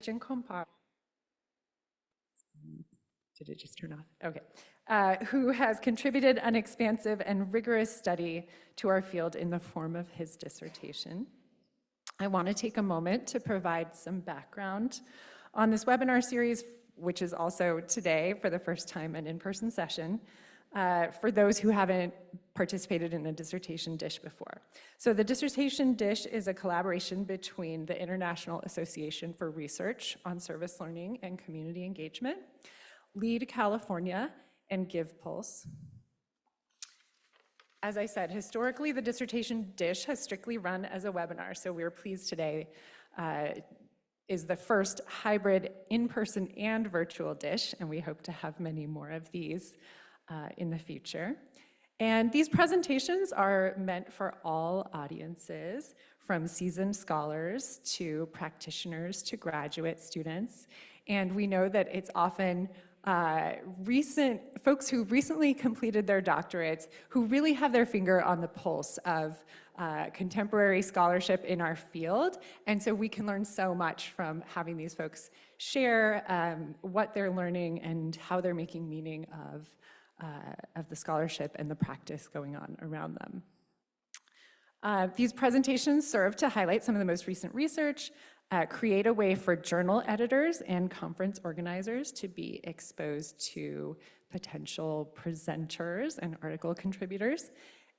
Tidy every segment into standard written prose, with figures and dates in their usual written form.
Compare. Did it just turn off? Okay. Who has contributed an expansive and rigorous study to our field in the form of his dissertation. I want to take a moment to provide some background on this webinar series, which is also today for the first time an in-person session, for those who haven't participated in a dissertation dish before. So the dissertation dish is a collaboration between the International Association for Research on Service Learning and Community Engagement, Lead California, and GivePulse. As I said, historically, the dissertation dish has strictly run as a webinar, so we're pleased today is the first hybrid in-person and virtual dish, and we hope to have many more of these in the future. And these presentations are meant for all audiences, from seasoned scholars to practitioners to graduate students. And we know that it's often folks who recently completed their doctorates who really have their finger on the pulse of contemporary scholarship in our field. And so we can learn so much from having these folks share what they're learning and how they're making meaning of the scholarship and the practice going on around them. These presentations serve to highlight some of the most recent research, create a way for journal editors and conference organizers to be exposed to potential presenters and article contributors,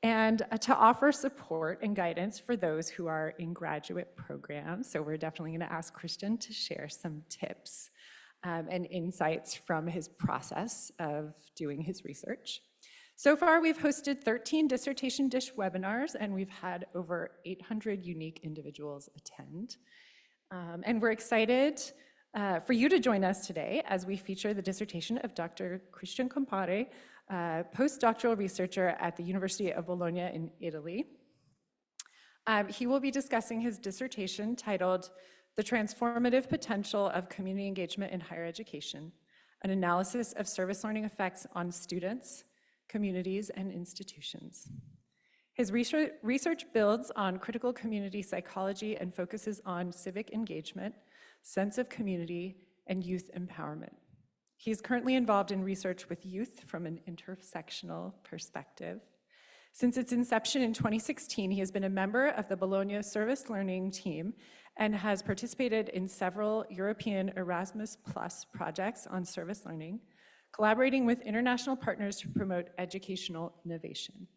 and to offer support and guidance for those who are in graduate programs. So we're definitely going to ask Christian to share some tips and insights from his process of doing his research. So far, we've hosted 13 Dissertation Dish webinars, and we've had over 800 unique individuals attend. And we're excited for you to join us today as we feature the dissertation of Dr. Christian Compare, postdoctoral researcher at the University of Bologna in Italy. He will be discussing his dissertation titled The Transformative Potential of Community Engagement in Higher Education, an analysis of service learning effects on students, communities, and institutions. His research builds on critical community psychology and focuses on civic engagement, sense of community, and youth empowerment. He is currently involved in research with youth from an intersectional perspective. Since its inception in 2016, he has been a member of the Bologna Service Learning team and has participated in several European Erasmus Plus projects on service learning, collaborating with international partners to promote educational innovation.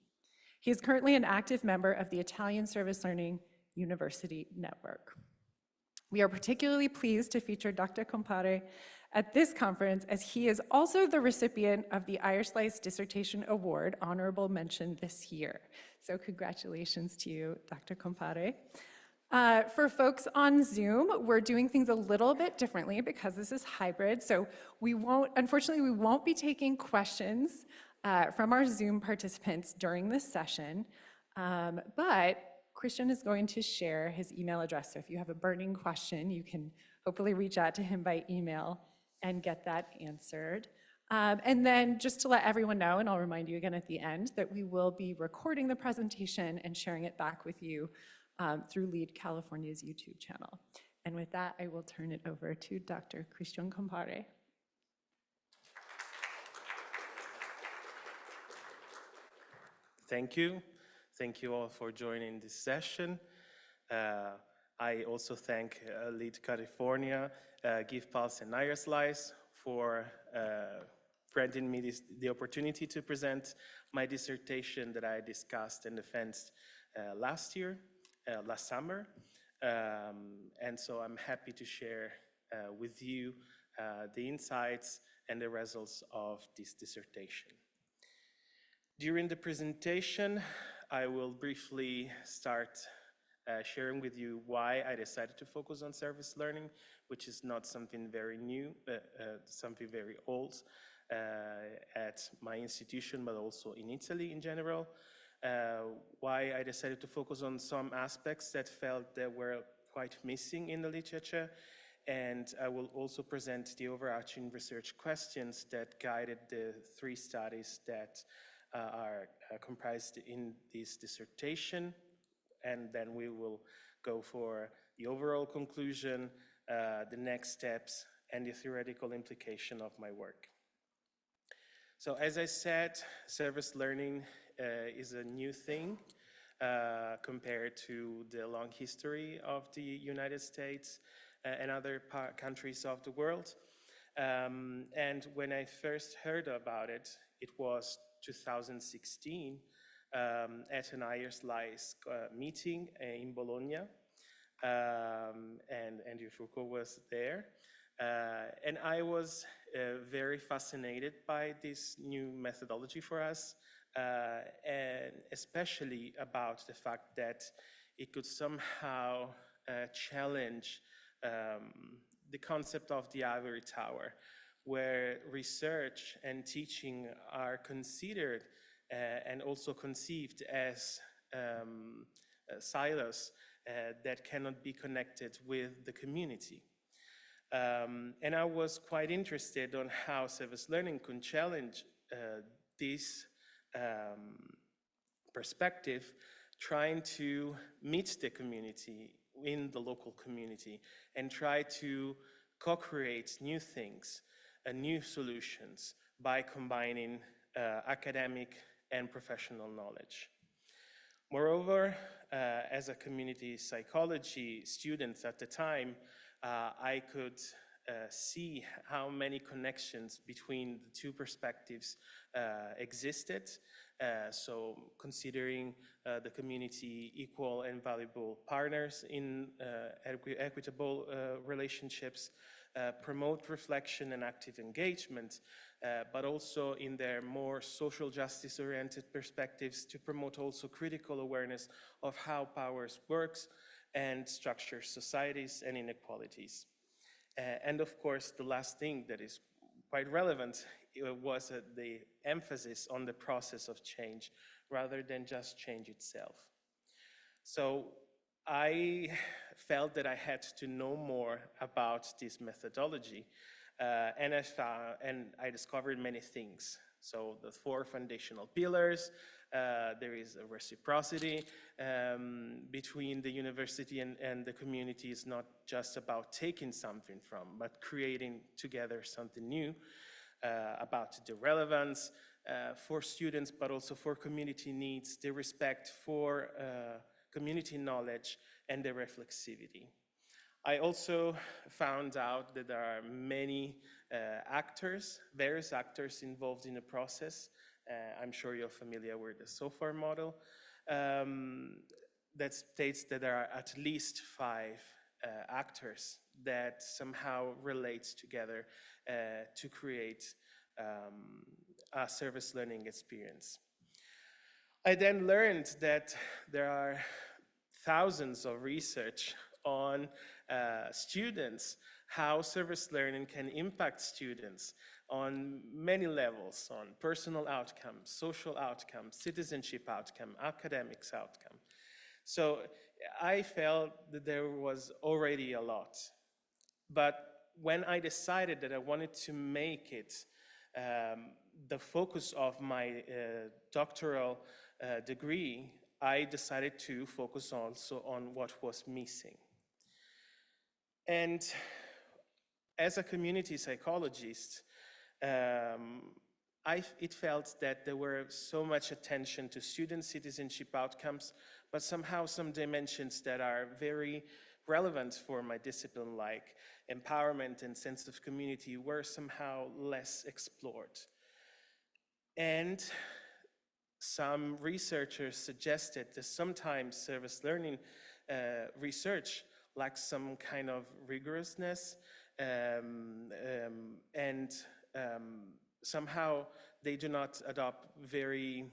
He is currently an active member of the Italian Service Learning University Network. We are particularly pleased to feature Dr. Compare at this conference, as he is also the recipient of the Eyerslice Dissertation Award, honorable mention this year. So congratulations to you, Dr. Compare. For folks on Zoom, we're doing things a little bit differently because this is hybrid. So unfortunately, we won't be taking questions from our Zoom participants during this session, but Christian is going to share his email address. So if you have a burning question, you can hopefully reach out to him by email and get that answered. And then just to let everyone know, and I'll remind you again at the end, that we will be recording the presentation and sharing it back with you through Lead California's YouTube channel. And with that, I will turn it over to Dr. Christian Compare. Thank you. Thank you all for joining this session. I also thank Lead California, GivePulse, and Eyerslice for granting me the opportunity to present my dissertation that I discussed and defended last summer. And so I'm happy to share with you the insights and the results of this dissertation. During the presentation, I will briefly start sharing with you why I decided to focus on service learning, which is not something very new, something very old at my institution, but also in Italy in general. Why I decided to focus on some aspects that felt that were quite missing in the literature. And I will also present the overarching research questions that guided the 3 studies that are comprised in this dissertation, and then we will go for the overall conclusion, the next steps, and the theoretical implication of my work. So as I said, service learning is a new thing compared to the long history of the United States and other countries of the world. And when I first heard about it, it was 2016 at an HEIs meeting in Bologna. And Andrew Foucault was there. And I was very fascinated by this new methodology for us, and especially about the fact that it could somehow challenge the concept of the ivory tower, where research and teaching are considered and also conceived as silos that cannot be connected with the community. And I was quite interested on how service learning could challenge this perspective, trying to meet the community in the local community and try to co-create new things and new solutions by combining academic and professional knowledge. Moreover, as a community psychology student at the time, I could see how many connections between the two perspectives existed. So considering the community equal and valuable partners in equitable relationships, promote reflection and active engagement, but also in their more social justice-oriented perspectives to promote also critical awareness of how powers works and structure societies and inequalities. And of course, the last thing that is quite relevant was the emphasis on the process of change rather than just change itself. So I felt that I had to know more about this methodology, and I discovered many things. So the 4 foundational pillars, there is a reciprocity between the university and the community. Is not just about taking something from, but creating together something new, about the relevance for students, but also for community needs, the respect for community knowledge, and the reflexivity. I also found out that there are many actors, various actors involved in the process. I'm sure you're familiar with the SOFAR model that states that there are at least 5 actors that somehow relate together to create a service learning experience. I then learned that there are thousands of research on students, how service learning can impact students on many levels, on personal outcomes, social outcomes, citizenship outcome, academics outcome. So I felt that there was already a lot. But when I decided that I wanted to make it the focus of my doctoral degree, I decided to focus also on what was missing. And as a community psychologist, it felt that there were so much attention to student citizenship outcomes, but somehow some dimensions that are very relevant for my discipline, like empowerment and sense of community, were somehow less explored. And some researchers suggested that sometimes service learning research lacks some kind of rigorousness, and somehow they do not adopt very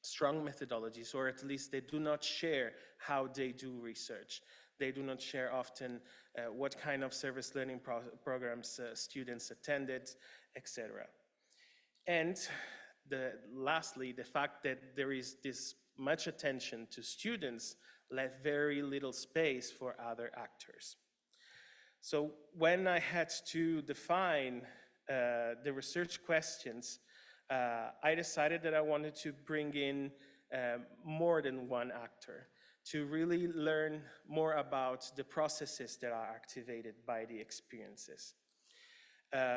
strong methodologies, or at least they do not share how they do research. They do not share often what kind of service learning programs students attended, etc. And lastly, the fact that there is this much attention to students left very little space for other actors. So when I had to define the research questions, I decided that I wanted to bring in more than one actor to really learn more about the processes that are activated by the experiences.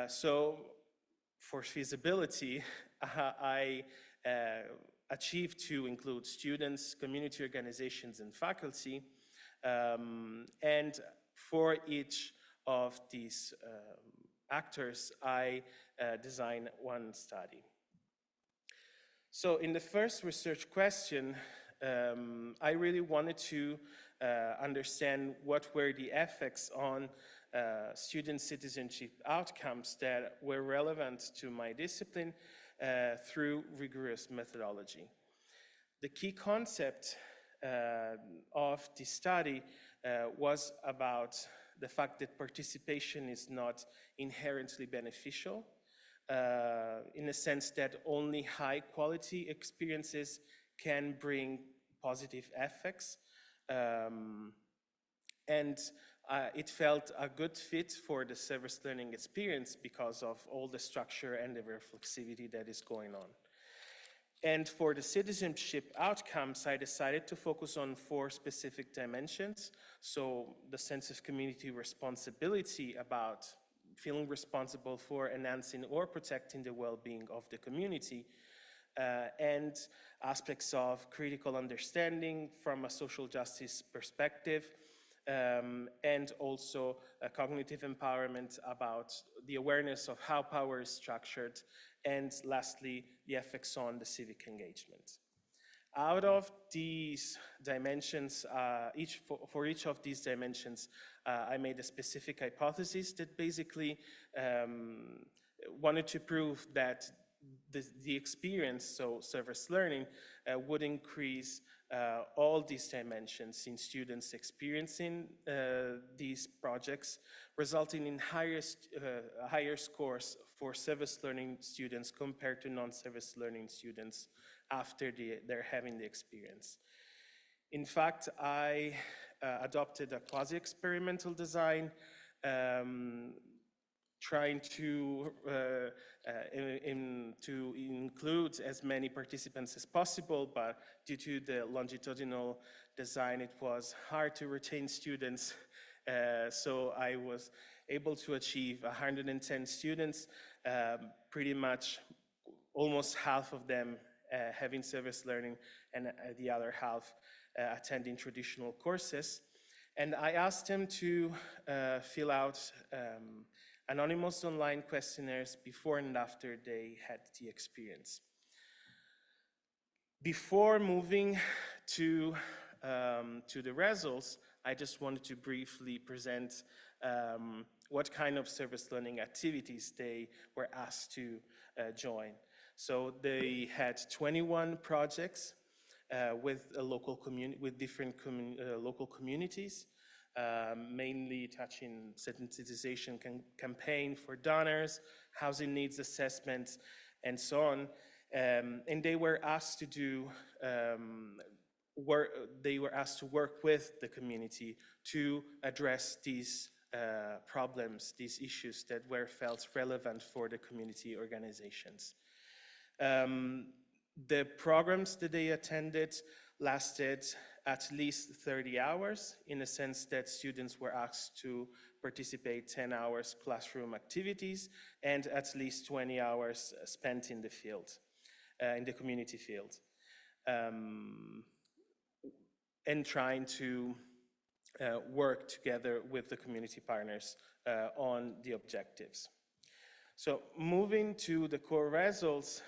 So for feasibility, I achieved to include students, community organizations, and faculty. And for each of these actors, I designed one study. So in the first research question, I really wanted to understand what were the effects on student citizenship outcomes that were relevant to my discipline through rigorous methodology. The key concept of the study was about the fact that participation is not inherently beneficial, in the sense that only high quality experiences can bring positive effects. And it felt a good fit for the service learning experience because of all the structure and the reflexivity that is going on. And for the citizenship outcomes, I decided to focus on 4 specific dimensions. So the sense of community responsibility, about feeling responsible for enhancing or protecting the well-being of the community, and aspects of critical understanding from a social justice perspective, and also cognitive empowerment about the awareness of how power is structured, and lastly, the effects on the civic engagement. Out of these dimensions, for each of these dimensions, I made a specific hypothesis that basically wanted to prove that the experience, so service learning, would increase all these dimensions in students experiencing these projects, resulting in higher scores for service learning students compared to non-service learning students after they're having the experience. In fact, I adopted a quasi-experimental design, trying to include as many participants as possible, but due to the longitudinal design, it was hard to retain students. So I was able to achieve 110 students, pretty much almost half of them having service learning, and the other half attending traditional courses. And I asked them to fill out anonymous online questionnaires before and after they had the experience. Before moving to the results, I just wanted to briefly present what kind of service learning activities they were asked to join. So they had 21 projects with different local communities, mainly touching sensitization campaign for donors, housing needs assessments, and so on. And they were asked to do work with the community to address these problems, these issues that were felt relevant for the community organizations. The programs that they attended lasted at least 30 hours, in the sense that students were asked to participate 10 hours classroom activities and at least 20 hours spent in the field, in the community field, and trying to work together with the community partners on the objectives. So moving to the core results,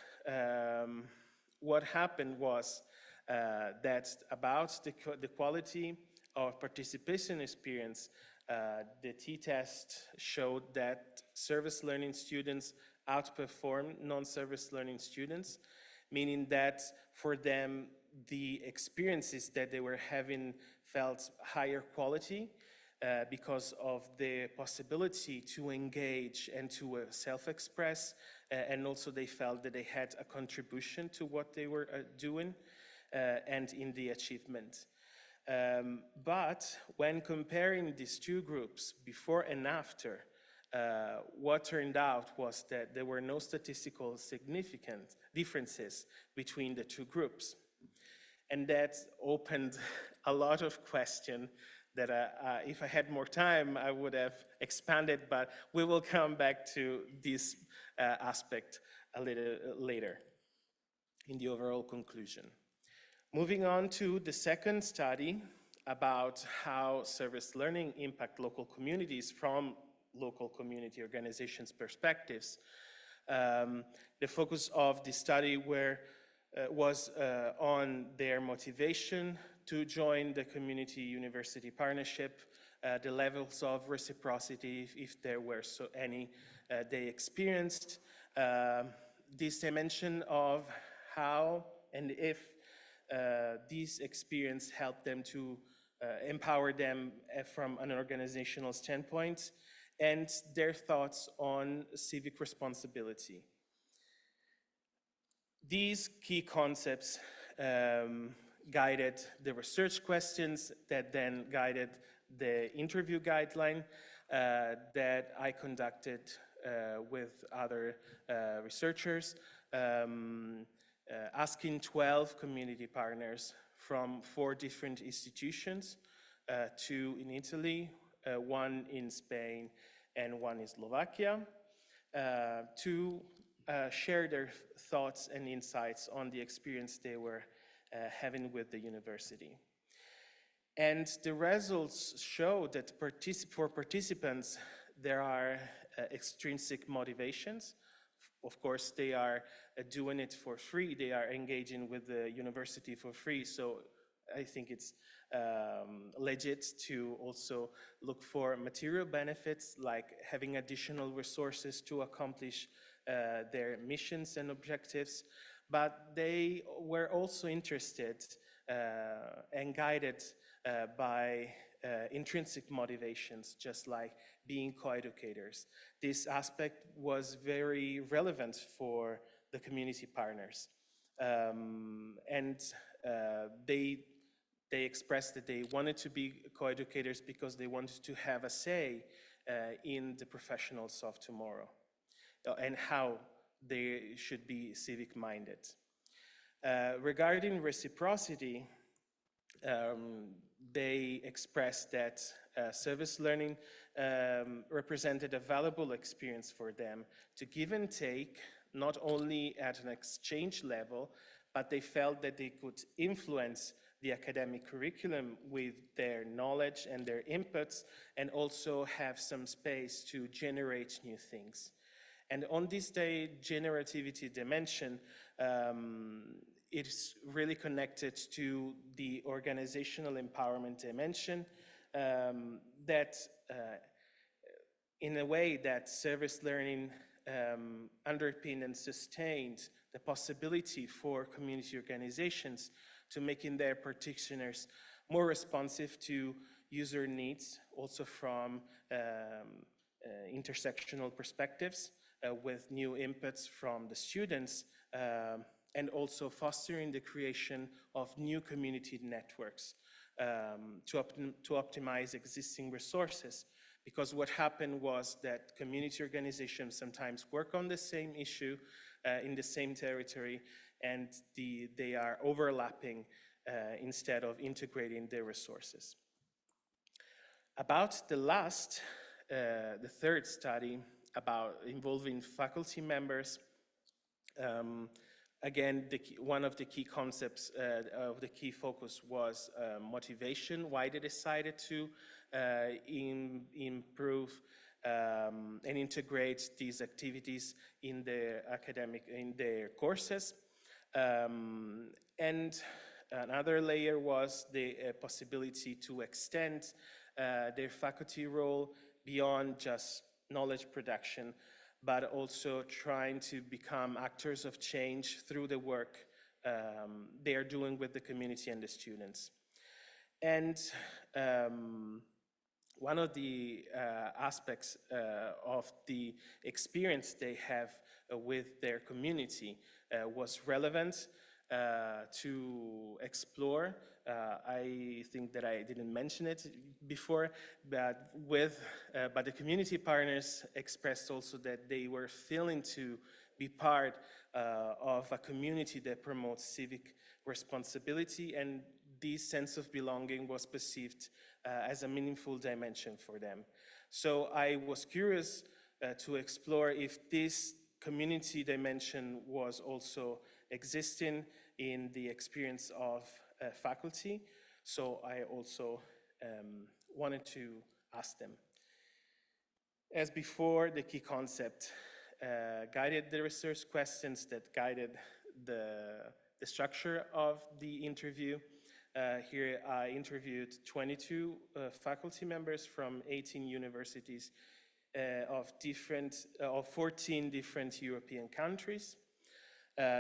what happened was that about the quality of participation experience, the t-test showed that service learning students outperform non-service learning students, meaning that for them, the experiences that they were having felt higher quality because of the possibility to engage and to self-express, and also they felt that they had a contribution to what they were doing and in the achievement. But when comparing these two groups, before and after, what turned out was that there were no statistical significant differences between the two groups. And that opened a lot of questions that if I had more time, I would have expanded, but we will come back to this aspect a little later in the overall conclusion. Moving on to the second study about how service learning impact local communities from local community organizations' perspectives. The focus of the study was on their motivation to join the community university partnership, the levels of reciprocity, if there were any they experienced, this dimension of how and if this experience helped them to empower them from an organizational standpoint, and their thoughts on civic responsibility. These key concepts guided the research questions that then guided the interview guideline that I conducted with other researchers, asking 12 community partners from 4 different institutions, 2 in Italy, 1 in Spain, and 1 in Slovakia, to share their thoughts and insights on the experience they were having with the university. And the results show that for participants, there are extrinsic motivations. Of course, they are doing it for free. They are engaging with the university for free. So I think it's legit to also look for material benefits, like having additional resources to accomplish their missions and objectives. But they were also interested and guided by intrinsic motivations, just like being co-educators. This aspect was very relevant for the community partners. They expressed that they wanted to be co-educators because they wanted to have a say in the professionals of tomorrow and how they should be civic-minded. Regarding reciprocity, they expressed that service learning represented a valuable experience for them to give and take, not only at an exchange level, but they felt that they could influence the academic curriculum with their knowledge and their inputs, and also have some space to generate new things. And on this day, generativity dimension, it's really connected to the organizational empowerment dimension that in a way that service learning underpinned and sustained the possibility for community organizations to making their practitioners more responsive to user needs, also from intersectional perspectives with new inputs from the students, and also fostering the creation of new community networks to optimize existing resources. Because what happened was that community organizations sometimes work on the same issue in the same territory, and they are overlapping instead of integrating their resources. About the third study about involving faculty members, again, one of the key concepts of the key focus was motivation, why they decided to improve and integrate these activities in their courses. And another layer was the possibility to extend their faculty role beyond just knowledge production, but also trying to become actors of change through the work they are doing with the community and the students. And one of the aspects of the experience they have with their community was relevant to explore. I think that I didn't mention it before, but the community partners expressed also that they were feeling to be part of a community that promotes civic responsibility, and this sense of belonging was perceived as a meaningful dimension for them. So I was curious to explore if this community dimension was also existing in the experience of faculty. So I also wanted to ask them. As before, the key concept guided the research questions that guided the structure of the interview. Here I interviewed 22 faculty members from 18 universities of 14 different European countries.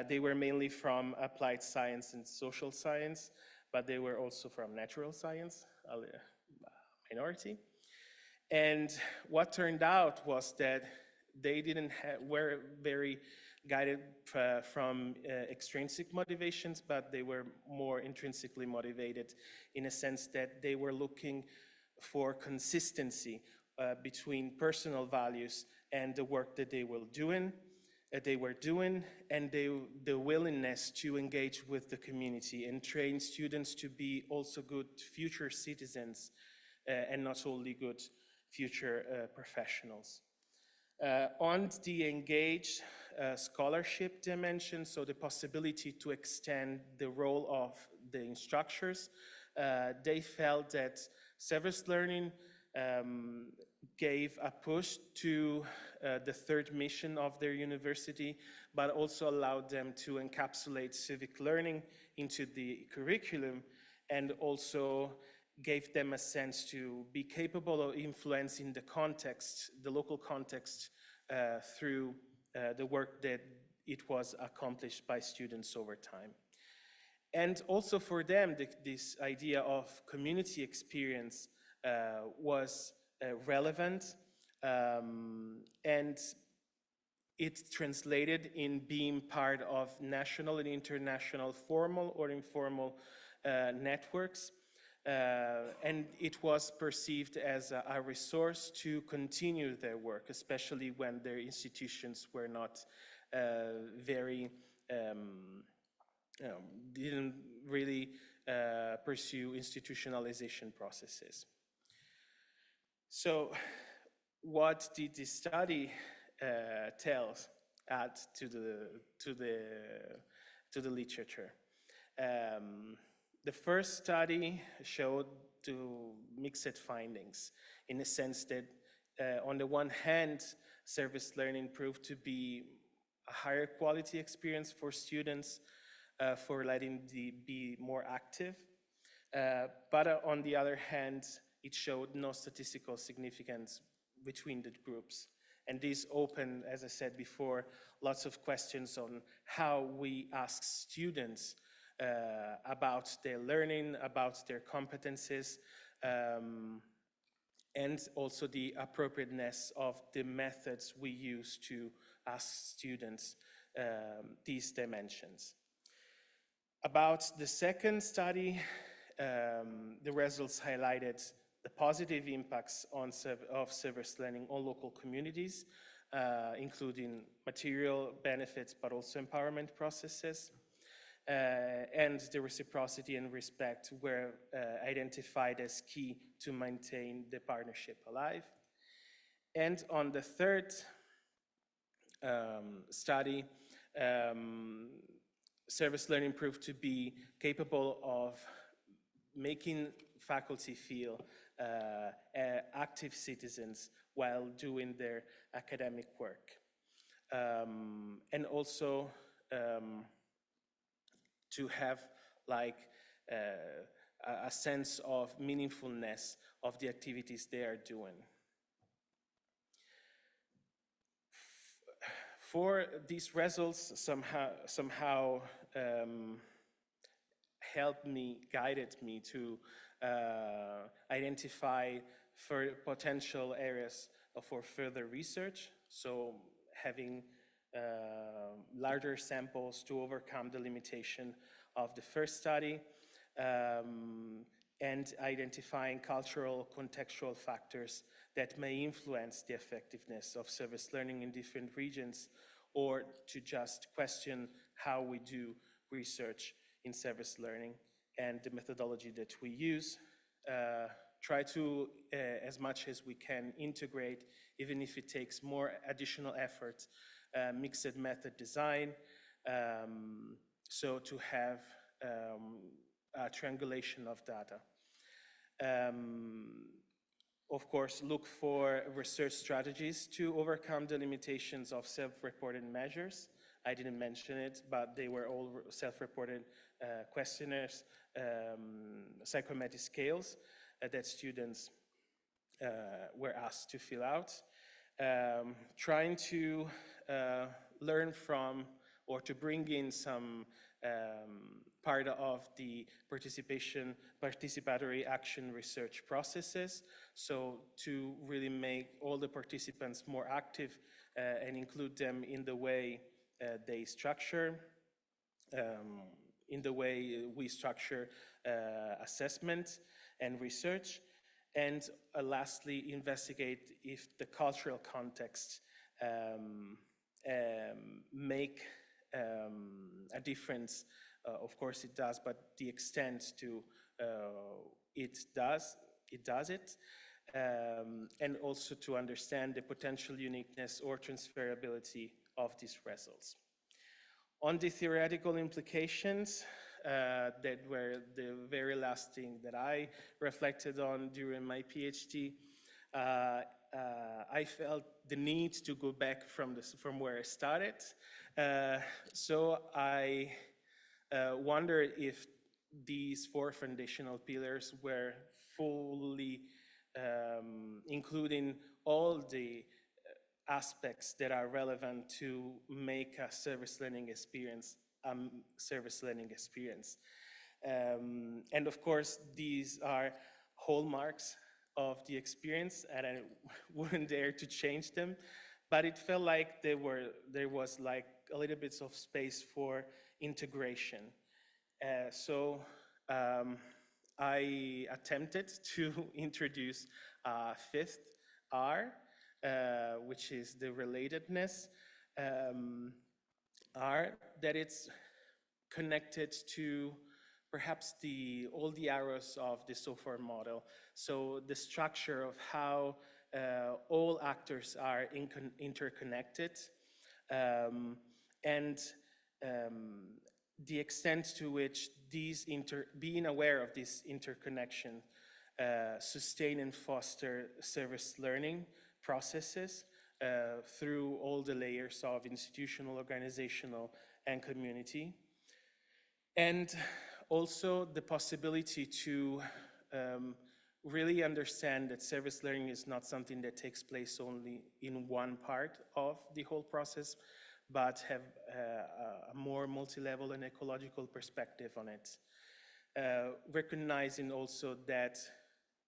They were mainly from applied science and social science, but they were also from natural science, a minority. And what turned out was that they were very guided from extrinsic motivations, but they were more intrinsically motivated in a sense that they were looking for consistency between personal values and the work that they were doing, and the willingness to engage with the community and train students to be also good future citizens and not only good future professionals. On the engaged scholarship dimension, so the possibility to extend the role of the instructors, they felt that service learning gave a push to the third mission of their university, but also allowed them to encapsulate civic learning into the curriculum, and also gave them a sense to be capable of influencing the context, the local context, through the work that it was accomplished by students over time. And also for them, this idea of community experience was relevant, and it translated in being part of national and international formal or informal networks. And it was perceived as a resource to continue their work, especially when their institutions were not didn't really pursue institutionalization processes. So what did this study add to the literature? The first study showed two mixed findings, in the sense that on the one hand, service learning proved to be a higher quality experience for students, for letting them be more active. But on the other hand, it showed no statistical significance between the groups. And this opened, as I said before, lots of questions on how we ask students about their learning, about their competences, and also the appropriateness of the methods we use to ask students these dimensions. About the second study, the results highlighted the positive impacts of service learning on local communities, including material benefits, but also empowerment processes. And the reciprocity and respect were identified as key to maintain the partnership alive. And on the third study, service learning proved to be capable of making faculty feel active citizens while doing their academic work. And also to have like a sense of meaningfulness of the activities they are doing. For these results somehow guided me to identify potential areas for further research. So having larger samples to overcome the limitation of the first study, and identifying cultural contextual factors that may influence the effectiveness of service learning in different regions or to just question how we do research in service learning and the methodology that we use. Try to, as much as we can, integrate, even if it takes more additional effort, mixed method design, so to have a triangulation of data. Of course, look for research strategies to overcome the limitations of self-reported measures. I didn't mention it, but they were all self-reported questionnaires, psychometric scales that students were asked to fill out. Trying to learn from or to bring in some part of the participatory action research processes. So to really make all the participants more active and include them in the way they structure, in the way we structure assessment and research. And lastly, investigate if the cultural context make a difference. Of course it does, but the extent to it does it. And also to understand the potential uniqueness or transferability of these results. On the theoretical implications, that were the very last thing that I reflected on during my PhD, I felt the need to go back from where I started. So I wondered if these 4 foundational pillars were fully including all the aspects that are relevant to make a service learning experience and of course, these are hallmarks of the experience, and I wouldn't dare to change them. But it felt like there was like a little bit of space for integration. So I attempted to introduce a 5th R, which is the relatedness R, that it's connected to perhaps all the arrows of the SOFAR model. So the structure of how all actors are interconnected, and the extent to which being aware of this interconnection sustain and foster service learning processes through all the layers of institutional, organizational, and community. And also the possibility to really understand that service learning is not something that takes place only in one part of the whole process, but have a more multi-level and ecological perspective on it. Recognizing also that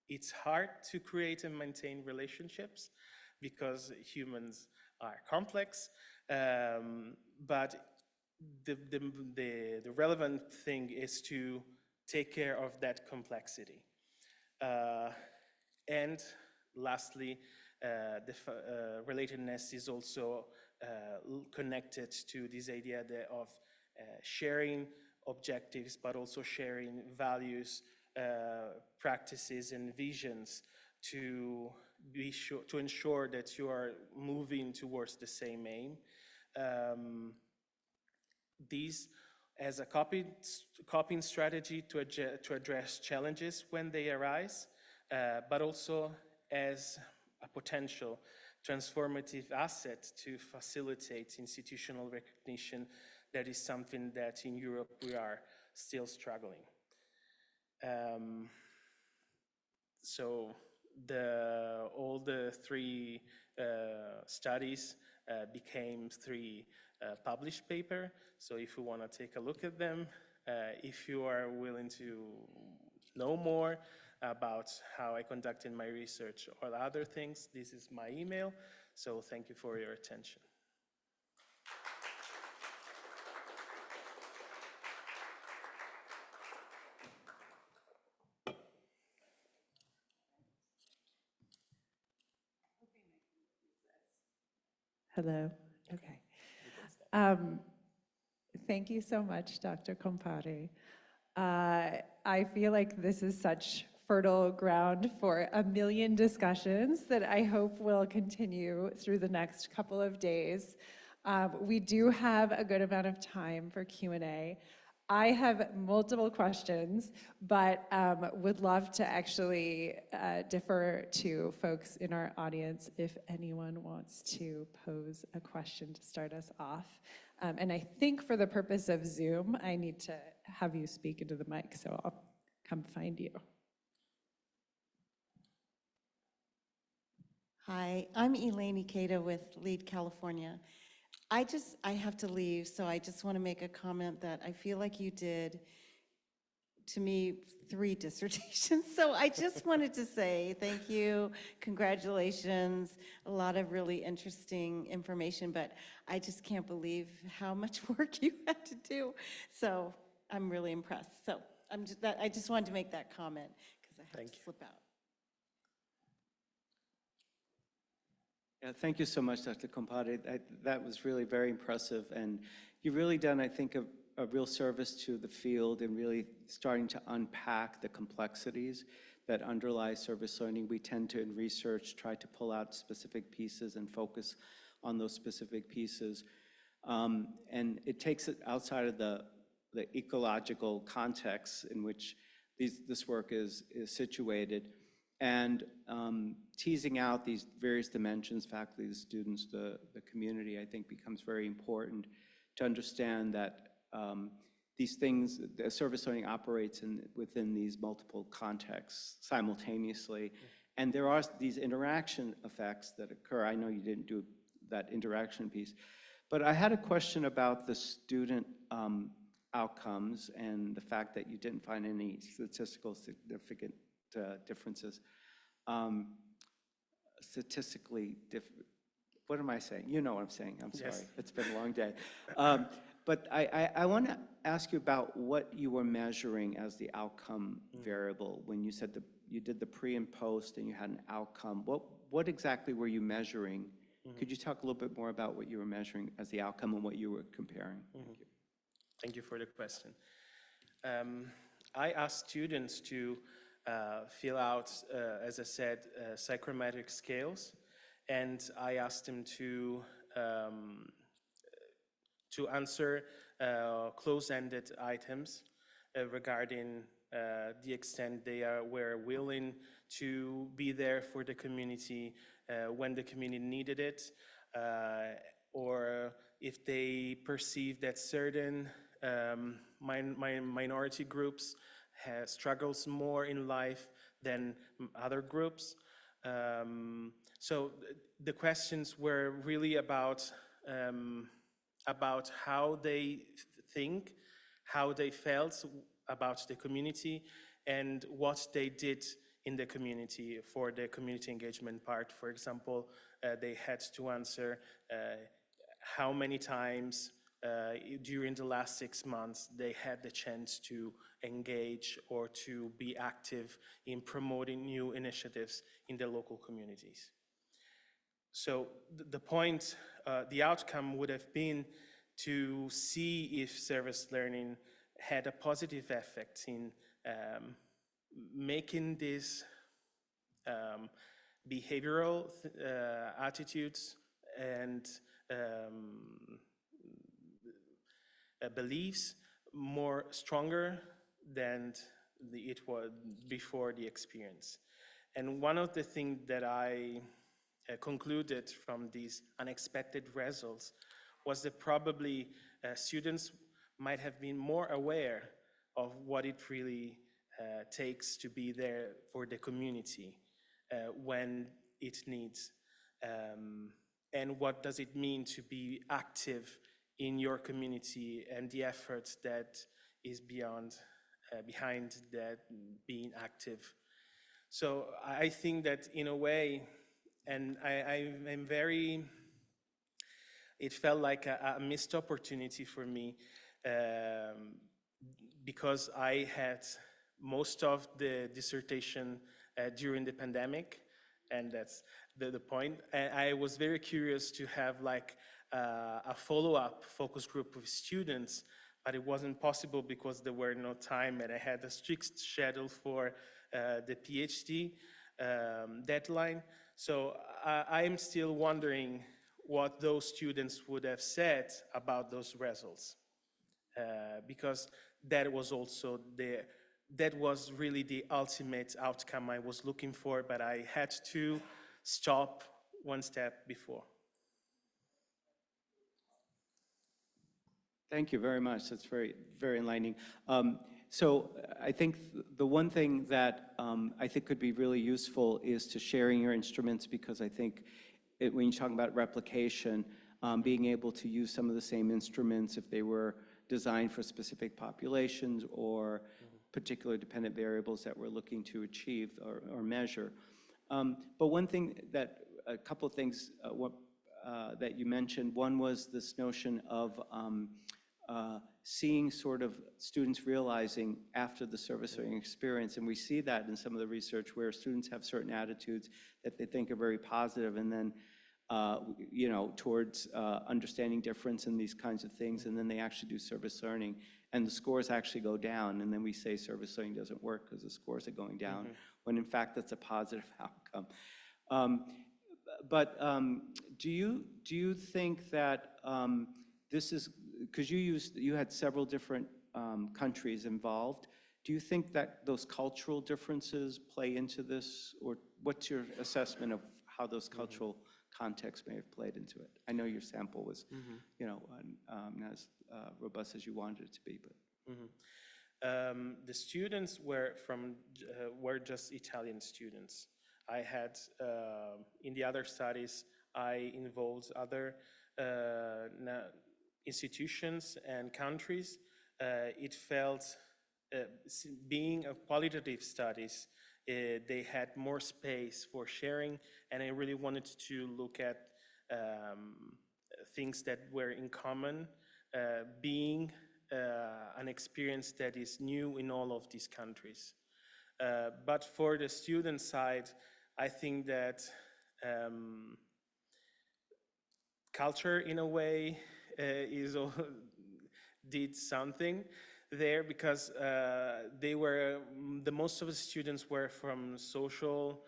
it's hard to create and maintain relationships because humans are complex, but the relevant thing is to take care of that complexity. And lastly, the relatedness is also connected to this idea of sharing objectives, but also sharing values, practices, and visions to ensure that you are moving towards the same aim. These as a coping strategy to address challenges when they arise, but also as a potential transformative asset to facilitate institutional recognition. That is something that in Europe we are still struggling. So all the 3 studies became 3 published papers. So if you want to take a look at them, if you are willing to know more about how I conducted my research or other things, this is my email. So thank you for your attention. Hello. Okay. Thank you so much, Dr. Compare. I feel like this is such fertile ground for a million discussions that I hope will continue through the next couple of days. We do have a good amount of time for Q&A. I have multiple questions, but would love to actually defer to folks in our audience if anyone wants to pose a question to start us off. And I think for the purpose of Zoom, I need to have you speak into the mic, so I'll come find you. Hi, I'm Elaine Ikeda with Lead California. I have to leave, so I just want to make a comment that I feel like you did, to me, 3 dissertations. So I just wanted to say thank you, congratulations, a lot of really interesting information, but I just can't believe how much work you had to do. So I'm really impressed. So I just wanted to make that comment because I have to slip out. Yeah, thank you so much, Dr. Compare. That was really very impressive, and you've really done, I think, a real service to the field and really starting to unpack the complexities that underlie service learning. We tend to, in research, try to pull out specific pieces and focus on those specific pieces. And it takes it outside of the ecological context in which this work is situated, and teasing out these various dimensions, faculty, the students, the community, I think becomes very important to understand that these things, the service learning operates within these multiple contexts simultaneously. And there are these interaction effects that occur. I know you didn't do that interaction piece, but I had a question about the student outcomes and the fact that you didn't find any statistical significant differences. What am I saying? You know what I'm saying. I'm sorry. Yes. It's been a long day. But I want to ask you about what you were measuring as the outcome variable when you said you did the pre and post and you had an outcome. What exactly were you measuring? Could you talk a little bit more about what you were measuring as the outcome and what you were comparing? Thank you. Thank you for the question. I asked students to fill out, as I said, psychrometric scales, and I asked them to answer close-ended items regarding the extent they were willing to be there for the community when the community needed it, or if they perceive that certain minority groups have struggles more in life than other groups. So the questions were really about how they think, how they felt about the community, and what they did in the community for the community engagement part. For example, they had to answer how many times during the last 6 months they had the chance to engage or to be active in promoting new initiatives in the local communities. So the point, the outcome would have been to see if service learning had a positive effect in making these behavioral attitudes and beliefs more stronger than it was before the experience. And one of the things that I concluded from these unexpected results was that probably students might have been more aware of what it really takes to be there for the community when it needs. And what does it mean to be active in your community and the efforts that is behind that being active. So I think that in a way, and I'm very, it felt like a missed opportunity for me because I had most of the dissertation during the pandemic, and the point. And I was very curious to have like a follow-up focus group with students, but it wasn't possible because there were no time, and I had a strict schedule for the PhD deadline. So I'm still wondering what those students would have said about those results, because that was also that was really the ultimate outcome I was looking for, but I had to stop one step before. Thank you very much. That's very, very enlightening. So I think the one thing that I think could be really useful is to sharing your instruments, because I think when you're talking about replication, being able to use some of the same instruments if they were designed for specific populations or particular dependent variables that we're looking to achieve or measure. But one thing that, a couple of things that you mentioned, one was this notion of seeing sort of students realizing after the service learning experience, and we see that in some of the research where students have certain attitudes that they think are very positive, and then you know, towards understanding difference and these kinds of things, and then they actually do service learning, and the scores actually go down, and then we say service learning doesn't work because the scores are going down, when in fact that's a positive outcome. But do you think that this is, because you had several different countries involved, do you think that those cultural differences play into this, or what's your assessment of how those cultural contexts may have played into it? I know your sample was, you know, not as robust as you wanted it to be, but. The students were just Italian students. I had, in the other studies, I involved other institutions and countries. It felt, being a qualitative studies, they had more space for sharing, and I really wanted to look at things that were in common, being an experience that is new in all of these countries. But for the student side, I think that culture, in a way, did something there, because most of the students were from social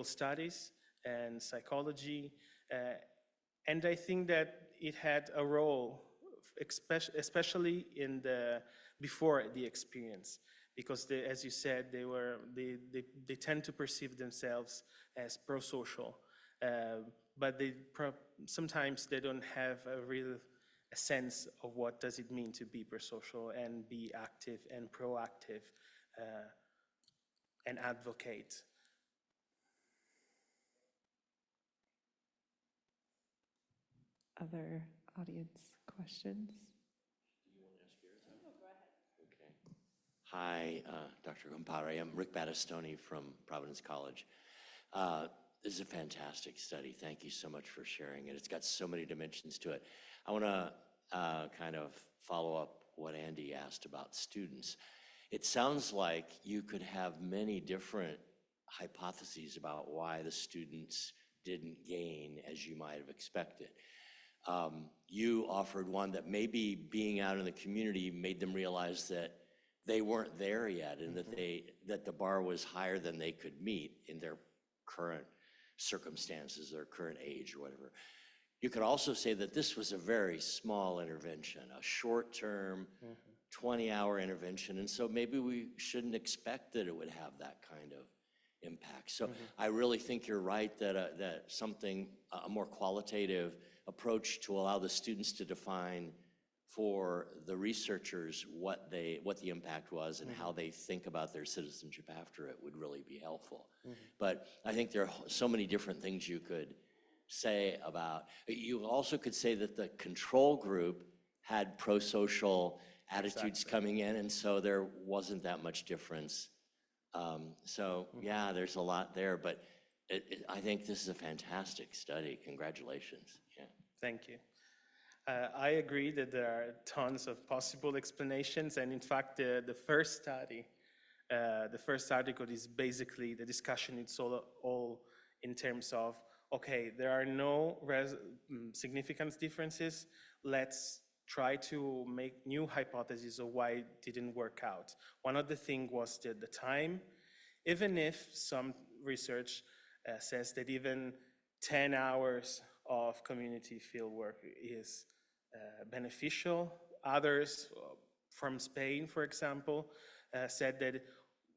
studies and psychology, and I think that it had a role, especially before the experience, because as you said, they tend to perceive themselves as pro-social, but sometimes they don't have a real sense of what does it mean to be pro-social and be active and proactive and advocate. Other audience questions? Do you want to ask yours? No, go ahead. Okay. Hi, Dr. Compare. I'm Rick Battistoni from Providence College. This is a fantastic study. Thank you so much for sharing it. It's got so many dimensions to it. I want to kind of follow up what Andy asked about students. It sounds like you could have many different hypotheses about why the students didn't gain as you might have expected. You offered one that maybe being out in the community made them realize that they weren't there yet, and that the bar was higher than they could meet in their current circumstances, their current age or whatever. You could also say that this was a very small intervention, a short-term, 20-hour intervention, and so maybe we shouldn't expect that it would have that kind of impact. So I really think you're right that that something, a more qualitative approach to allow the students to define for the researchers what the impact was and how they think about their citizenship after it would really be helpful. But I think there are so many different things you could say about. You also could say that the control group had pro-social attitudes coming in, and so there wasn't that much difference. So yeah, there's a lot there, but I think this is a fantastic study. Congratulations. Yeah. Thank you. I agree that there are tons of possible explanations, and in fact, the first study The first article is basically the discussion. It's all in terms of, okay, there are no significant differences. Let's try to make new hypotheses of why it didn't work out. One of the things was the time. Even if some research says that even 10 hours of community fieldwork is beneficial, others from Spain, for example, said that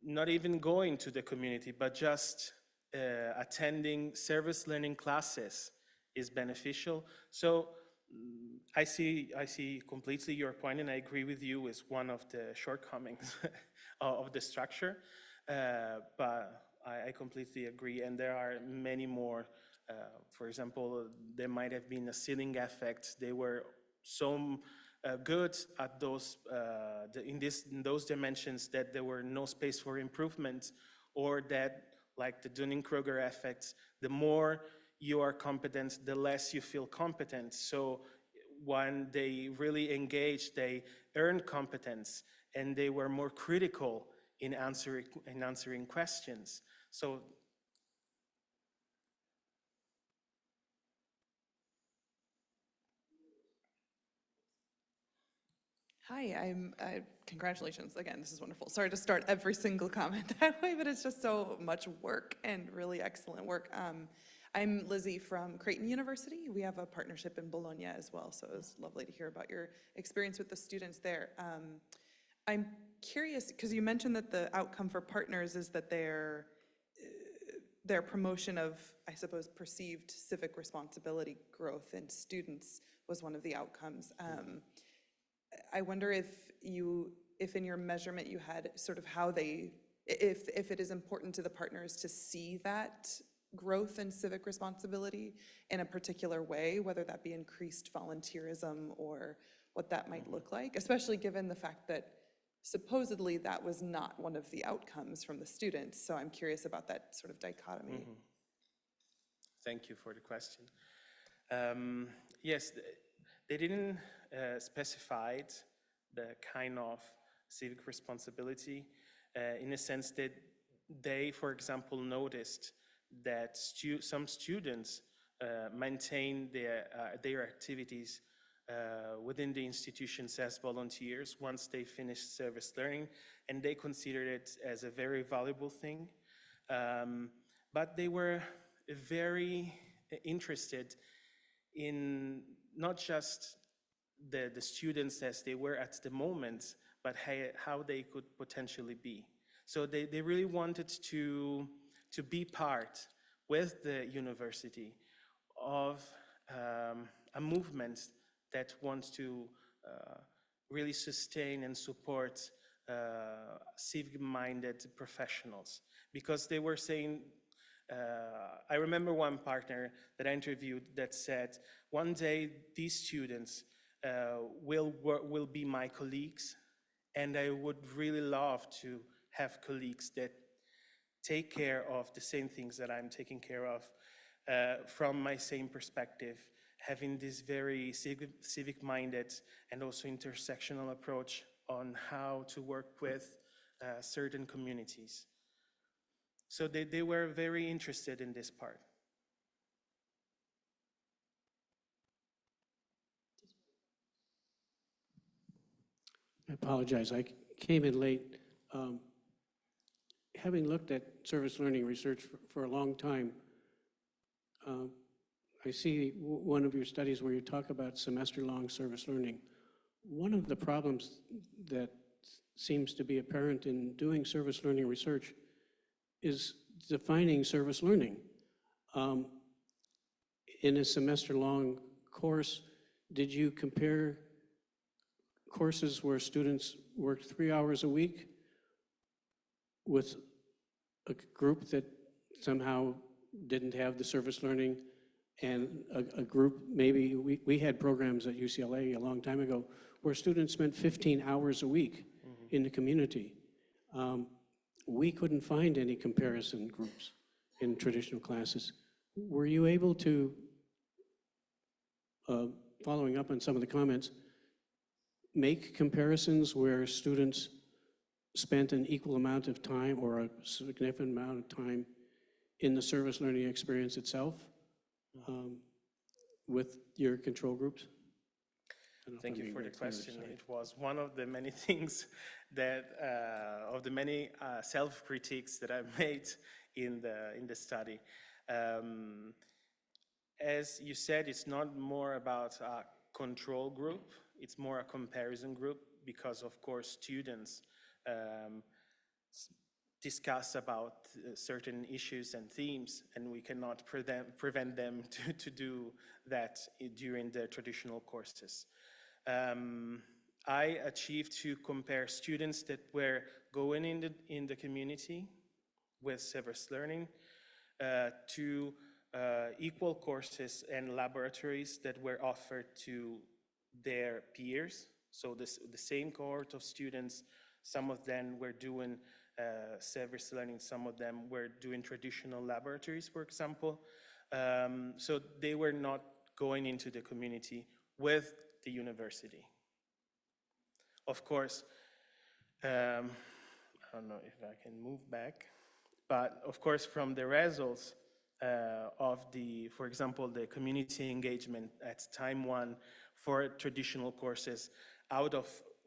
not even going to the community, but just attending service learning classes is beneficial. So I see completely your point, and I agree with you. Is one of the shortcomings of the structure, but I completely agree. And there are many more. For example, there might have been a ceiling effect. They were so good at those in those dimensions that there were no space for improvement, or that, like the Dunning-Kruger effect, the more you are competent, the less you feel competent. So when they really engaged, they earned competence, and they were more critical in answering questions. So Hi, congratulations again, this is wonderful. Sorry to start every single comment that way, but it's just so much work and really excellent work. I'm Lizzie from Creighton University. We have a partnership in Bologna as well, so it was lovely to hear about your experience with the students there. I'm curious, because you mentioned that the outcome for partners is that their promotion of, I suppose, perceived civic responsibility growth in students was one of the outcomes. I wonder if in your measurement you had sort of how if it is important to the partners to see that growth in civic responsibility in a particular way, whether that be increased volunteerism or what that might look like, especially given the fact that supposedly that was not one of the outcomes from the students. So I'm curious about that sort of dichotomy. Mm-hmm. Thank you for the question. Yes, they didn't specify the kind of civic responsibility in a sense that they, for example, noticed that some students maintain their activities within the institutions as volunteers once they finish service learning, and they considered it as a very valuable thing. But they were very interested in not just the students as they were at the moment, but how they could potentially be. So they really wanted to be part with the university of a movement that wants to really sustain and support civic-minded professionals. Because they were saying, I remember one partner that I interviewed that said, one day these students will be my colleagues, and I would really love to have colleagues that take care of the same things that I'm taking care of from my same perspective, having this very civic-minded and also intersectional approach on how to work with certain communities. So they were very interested in this part. I apologize, I came in late. Having looked at service learning research for a long time, I see one of your studies where you talk about semester-long service learning. One of the problems that seems to be apparent in doing service learning research is defining service learning. In a semester-long course, did you compare courses where students worked 3 hours a week with a group that somehow didn't have the service learning, and a group, maybe we had programs at UCLA a long time ago where students spent 15 hours a week in the community. We couldn't find any comparison groups in traditional classes. Were you able to, following up on some of the comments, make comparisons where students spent an equal amount of time or a significant amount of time in the service learning experience itself with your control groups? I don't know if Thank I'm you being for the very clear, question. sorry. It was one of the many things that, of the many self-critiques that I made in the study. As you said, it's not more about a control group, it's more a comparison group because, of course, students discuss about certain issues and themes, and we cannot prevent them to do that during the traditional courses. I achieved to compare students that were going in the community with service learning to equal courses and laboratories that were offered to their peers. So the same cohort of students, some of them were doing service learning, some of them were doing traditional laboratories, for example. So they were not going into the community with the university. Of course, I don't know if I can move back, but of course from the results of for example, the community engagement at time 1 for traditional courses,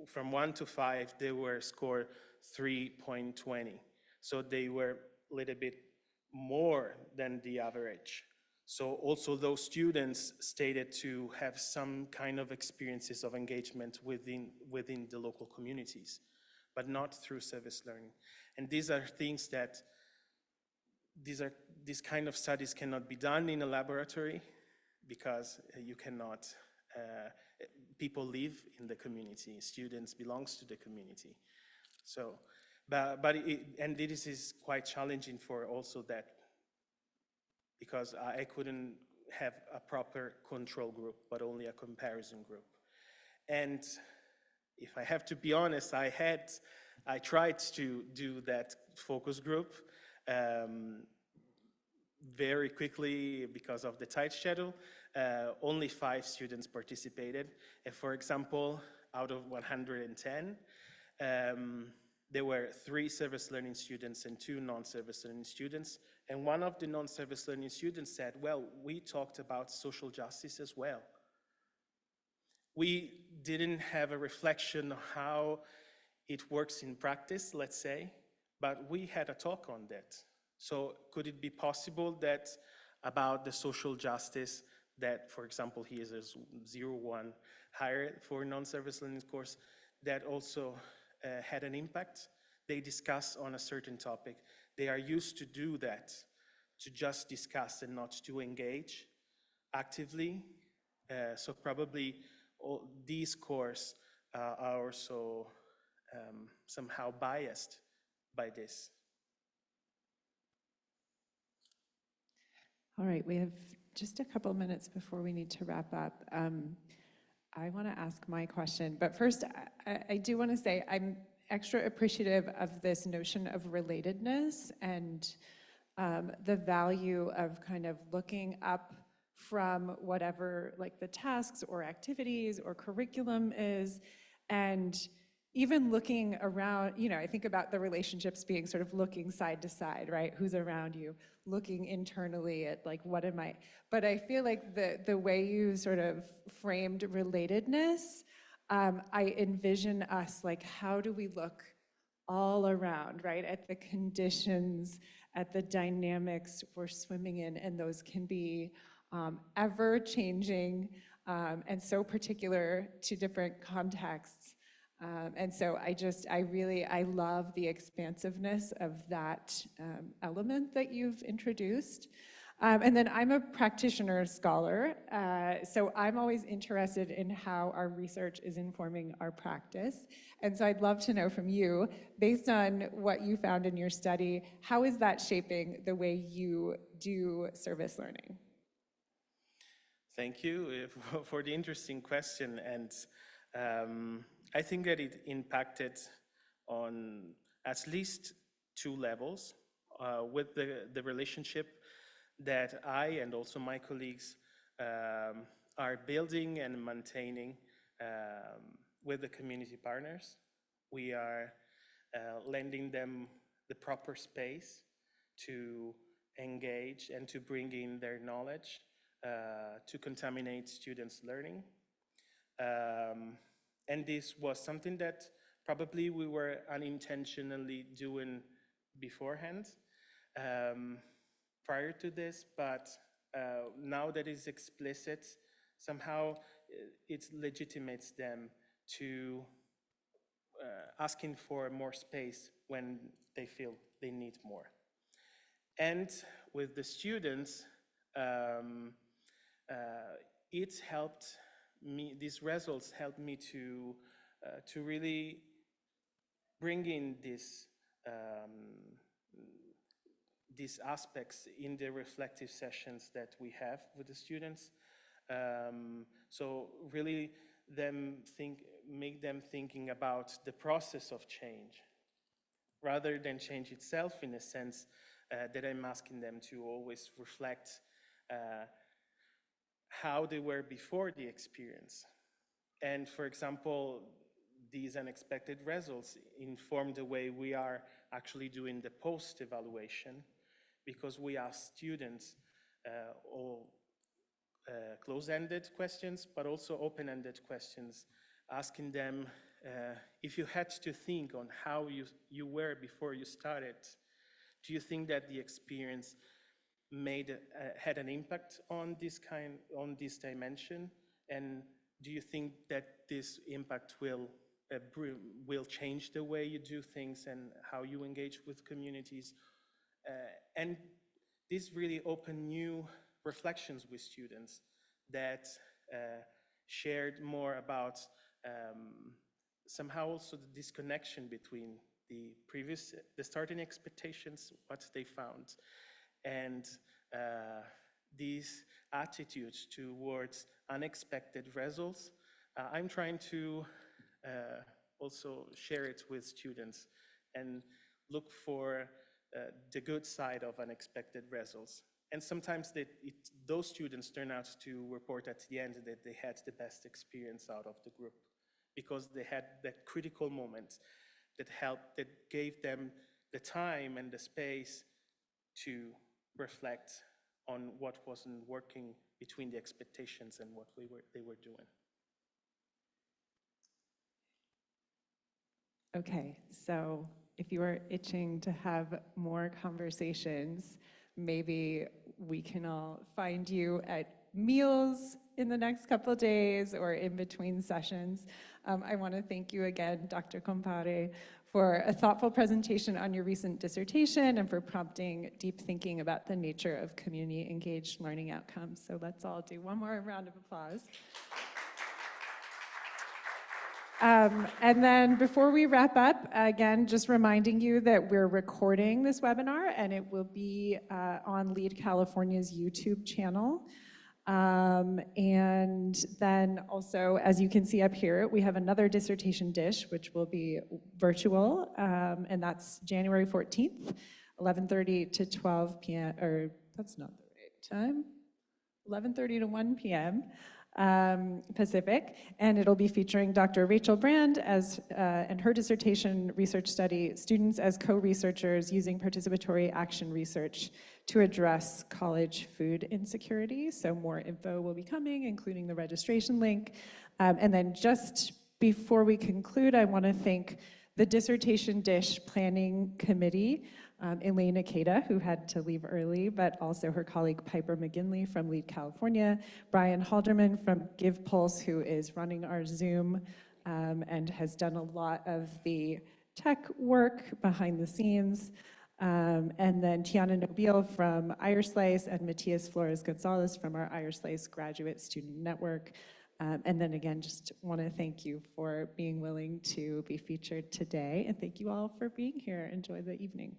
from 1 to 5, they were scored 3.20. So they were a little bit more than the average. So also those students stated to have some kind of experiences of engagement within the local communities, but not through service learning. And these are things that these kind of studies cannot be done in a laboratory because you cannot, people live in the community, students belongs to the community. So, and this is quite challenging for also that, because I couldn't have a proper control group, but only a comparison group. And if I have to be honest, I tried to do that focus group very quickly because of the tight schedule. Only 5 students participated. And for example, out of 110, there were 3 service learning students and 2 non-service learning students. And one of the non-service learning students said, well, we talked about social justice as well. We didn't have a reflection on how it works in practice, let's say, but we had a talk on that. So could it be possible that about the social justice that, for example, he is a 0-1 higher for non-service learning course, that also had an impact? They discuss on a certain topic. They are used to do that, to just discuss and not to engage actively. So probably these courses are also somehow biased by this. All right, we have just a couple minutes before we need to wrap up. I want to ask my question, but first I do want to say I'm extra appreciative of this notion of relatedness and the value of kind of looking up from whatever like the tasks or activities or curriculum is, and even looking around, you know, I think about the relationships being sort of looking side to side, right? Who's around you, looking internally at like, what am I? But I feel like the way you sort of framed relatedness, I envision us like, how do we look all around, right? At the conditions, at the dynamics we're swimming in, and those can be ever changing and so particular to different contexts. And so I love the expansiveness of that element that you've introduced. And then I'm a practitioner scholar, so I'm always interested in how our research is informing our practice. And so I'd love to know from you, based on what you found in your study, how is that shaping the way you do service learning? Thank you for the interesting question. And I think that it impacted on at least 2 levels with the relationship that I and also my colleagues are building and maintaining with the community partners. We are lending them the proper space to engage and to bring in their knowledge to contaminate students' learning. And this was something that probably we were unintentionally doing beforehand, prior to this, but now that it's explicit, somehow it legitimates them to asking for more space when they feel they need more. And with the students, it helped me, these results helped me to really bring in these aspects in the reflective sessions that we have with the students. So really make them thinking about the process of change rather than change itself, in a sense that I'm asking them to always reflect how they were before the experience. And for example, these unexpected results inform the way we are actually doing the post-evaluation, because we ask students all close-ended questions, but also open-ended questions, asking them if you had to think on how you were before you started, do you think that the experience had an impact on this dimension? And do you think that this impact will change the way you do things and how you engage with communities? And this really opened new reflections with students that shared more about somehow also the disconnection between the starting expectations, what they found, and these attitudes towards unexpected results. I'm trying to also share it with students and look for the good side of unexpected results. And sometimes those students turn out to report at the end that they had the best experience out of the group, because they had that critical moment that gave them the time and the space to reflect on what wasn't working between the expectations and what they were doing. Okay, so if you are itching to have more conversations, maybe we can all find you at meals in the next couple of days or in between sessions. I want to thank you again, Dr. Compare, for a thoughtful presentation on your recent dissertation and for prompting deep thinking about the nature of community-engaged learning outcomes. So let's all do one more round of applause. And then before we wrap up, again, just reminding you that we're recording this webinar and it will be on Lead California's YouTube channel. And then also, as you can see up here, we have another dissertation dish, which will be virtual, and that's January 14th, 11:30 to 12 p.m., or that's not the right time, 11:30 to 1 p.m. Pacific, and it'll be featuring Dr. Rachel Brand and her dissertation research study, Students as Co-Researchers Using Participatory Action Research to Address College Food Insecurity. So more info will be coming, including the registration link. And then just before we conclude, I want to thank the Dissertation Dish Planning Committee, Elaine Ikeda, who had to leave early, but also her colleague Piper McGinley from Lead California, Brian Halderman from Give Pulse, who is running our Zoom and has done a lot of the tech work behind the scenes, and then Tiana Nobile from IRSlice and Matias Flores-Gonzalez from our IRSlice Graduate Student Network. And then again, just want to thank you for being willing to be featured today, and thank you all for being here. Enjoy the evening.